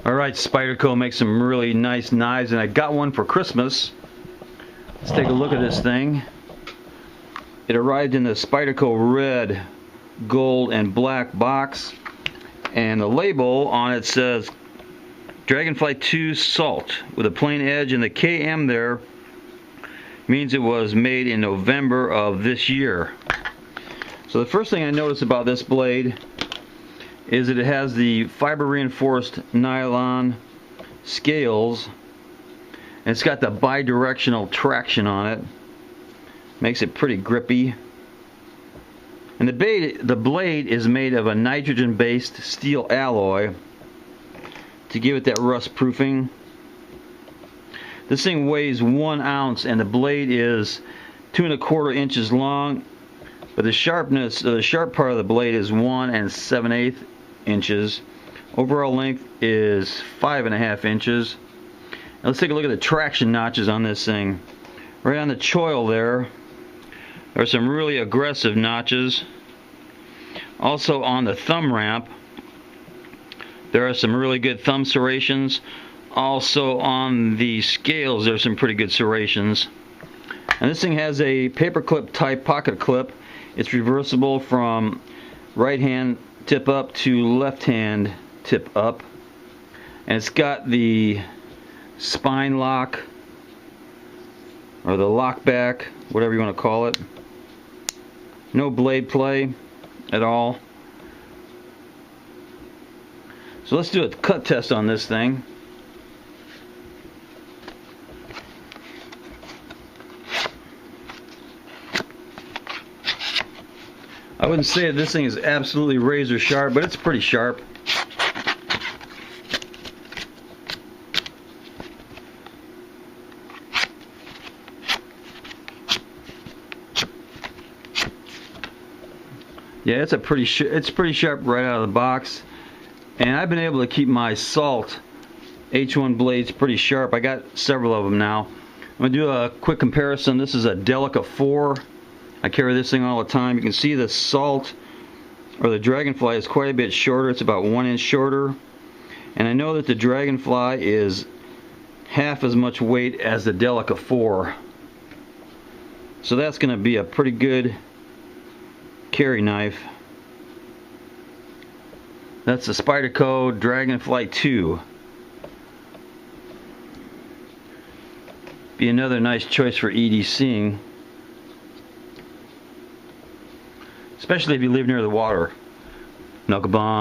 Alright, Spyderco makes some really nice knives, and I got one for Christmas. Let's take a look at this thing. It arrived in the Spyderco red, gold, and black box, and the label on it says Dragonfly2 Salt with a plain edge, and the KM there means it was made in November of this year. So the first thing I noticed about this blade is that it has the fiber reinforced nylon scales, and it's got the bi-directional traction on it. Makes it pretty grippy. And the blade is made of a nitrogen based steel alloy to give it that rust proofing. This thing weighs 1 ounce, and the blade is 2 1/4 inches long, but the sharp part of the blade is 1 7/8 inches. Overall length is 5 1/2 inches. Now let's take a look at the traction notches on this thing. Right on the choil there are some really aggressive notches. Also on the thumb ramp there are some really good thumb serrations. Also on the scales there's some pretty good serrations. And this thing has a paperclip type pocket clip. It's reversible from right hand tip up to left hand tip up, and it's got the spine lock, or the lock back, whatever you want to call it. No blade play at all. So let's do a cut test on this thing. I wouldn't say that this thing is absolutely razor sharp, but it's pretty sharp. Yeah, it's pretty sharp right out of the box. And I've been able to keep my Salt H1 blades pretty sharp. I got several of them now. I'm going to do a quick comparison. This is a Delica 4. I carry this thing all the time. You can see the Salt, or the Dragonfly, is quite a bit shorter. It's about 1 inch shorter. And I know that the Dragonfly is half as much weight as the Delica 4. So that's going to be a pretty good carry knife. That's the Spyderco Dragonfly2. Be another nice choice for EDCing. Especially if you live near the water. Knuckle bomb.